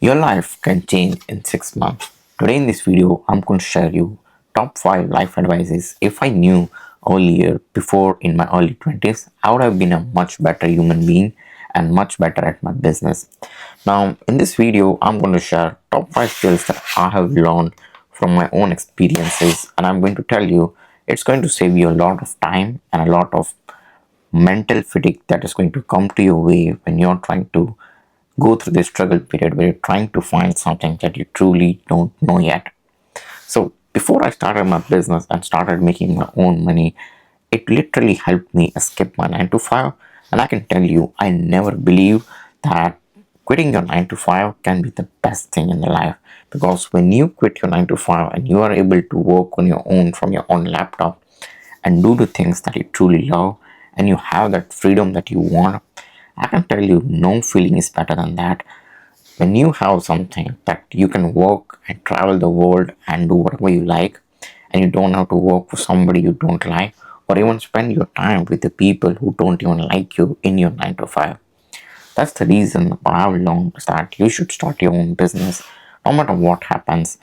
Your life can change in 6 months. Today in this video, I'm going to share you top 5 life advices. If I knew earlier, before in my early 20s, I would have been a much better human being and much better at my business. Now, in this video, I'm going to share top 5 skills that I have learned from my own experiences, and I'm going to tell you it's going to save you a lot of time and a lot of mental fatigue that is going to come to your way when you're trying to go through this struggle period where you're trying to find something that you truly don't know yet. So, before I started my business and started making my own money, it literally helped me escape my 9 to 5. And I can tell you, I never believed that quitting your 9 to 5 can be the best thing in the life. Because when you quit your 9 to 5 and you are able to work on your own from your own laptop and do the things that you truly love and you have that freedom that you want, I can tell you no feeling is better than that. When you have something that you can work and travel the world and do whatever you like, and you don't have to work for somebody you don't like, or even spend your time with the people who don't even like you in your 9 to 5. That's the reason why I've learned that you should start your own business no matter what happens.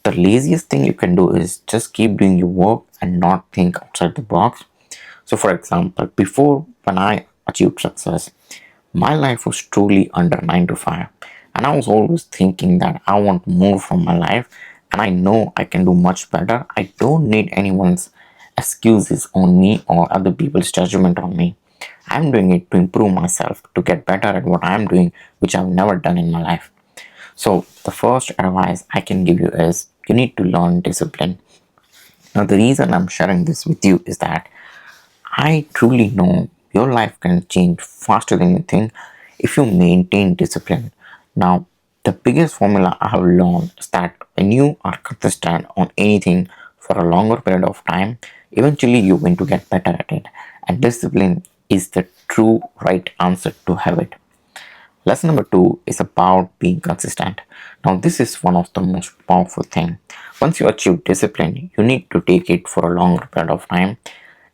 The laziest thing you can do is just keep doing your work and not think outside the box. So, for example, before when I achieved success, my life was truly under 9 to 5, and I was always thinking that I want more from my life and I know I can do much better. I don't need anyone's excuses on me or other people's judgment on me. I'm doing it to improve myself, to get better at what I'm doing, which I've never done in my life. So, the first advice I can give you is you need to learn discipline. Now, the reason I'm sharing this with you is that I truly know your life can change faster than you think if you maintain discipline. Now, the biggest formula I have learned is that when you are consistent on anything for a longer period of time, eventually you're going to get better at it. And discipline is the true right answer to have it. Lesson number 2 is about being consistent. Now, this is one of the most powerful thing. Once you achieve discipline, you need to take it for a longer period of time.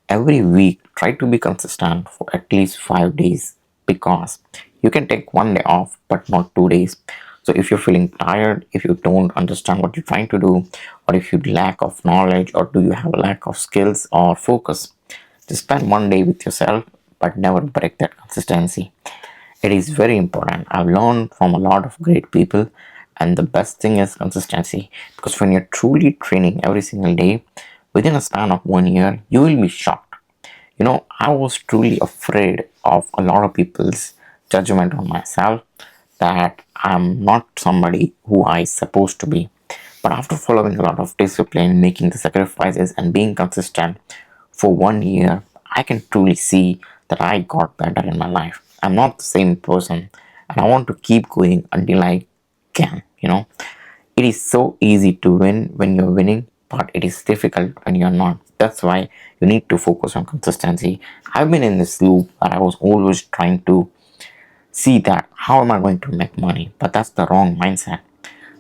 Every week, try to be consistent for at least 5 days, because you can take one day off but not 2 days. So if you're feeling tired, if you don't understand what you're trying to do, or if you lack of knowledge, or do you have a lack of skills or focus, just spend one day with yourself but never break that consistency. It is very important. I've learned from a lot of great people, and the best thing is consistency, because when you're truly training every single day, within a span of 1 year, you will be shocked. I was truly afraid of a lot of people's judgment on myself, that I'm not somebody who I supposed to be. But after following a lot of discipline, making the sacrifices, and being consistent for 1 year, I can truly see that I got better in my life. I'm not the same person, and I want to keep going until I can. It is so easy to win when you're winning, but it is difficult when you're not. That's why you need to focus on consistency. I've been in this loop where I was always trying to see that how am I going to make money, but that's the wrong mindset.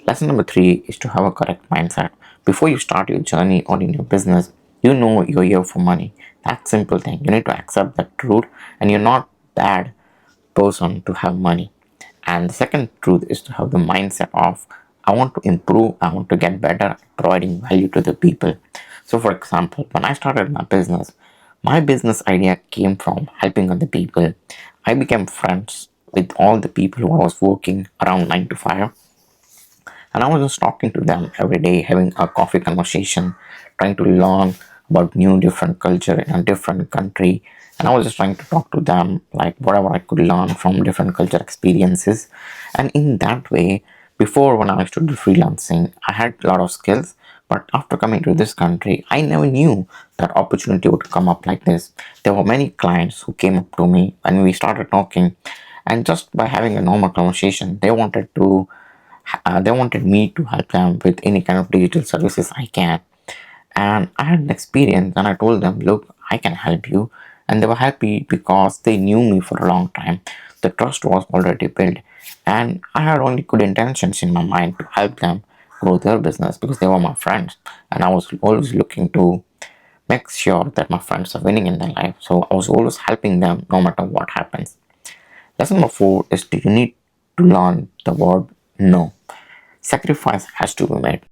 Lesson number 3 is to have a correct mindset. Before you start your journey or in your business, you know you're here for money. That simple thing. You need to accept that truth, and you're not bad person to have money. And the second truth is to have the mindset of I want to improve, I want to get better at providing value to the people. So, for example, when I started my business idea came from helping other people. I became friends with all the people who I was working around 9 to 5, and I was just talking to them every day, having a coffee conversation, trying to learn about new different culture in a different country. And I was just trying to talk to them like whatever I could learn from different culture experiences. And in that way, before when I used to do freelancing, I had a lot of skills. But after coming to this country, I never knew that opportunity would come up like this. There were many clients who came up to me and we started talking. And just by having a normal conversation, they wanted me to help them with any kind of digital services I can. And I had an experience and I told them, look, I can help you. And they were happy because they knew me for a long time. The trust was already built. And I had only good intentions in my mind to help them grow their business because they were my friends. And I was always looking to make sure that my friends are winning in their life. So I was always helping them no matter what happens. Lesson number 4 is you need to learn the word No, sacrifice has to be made.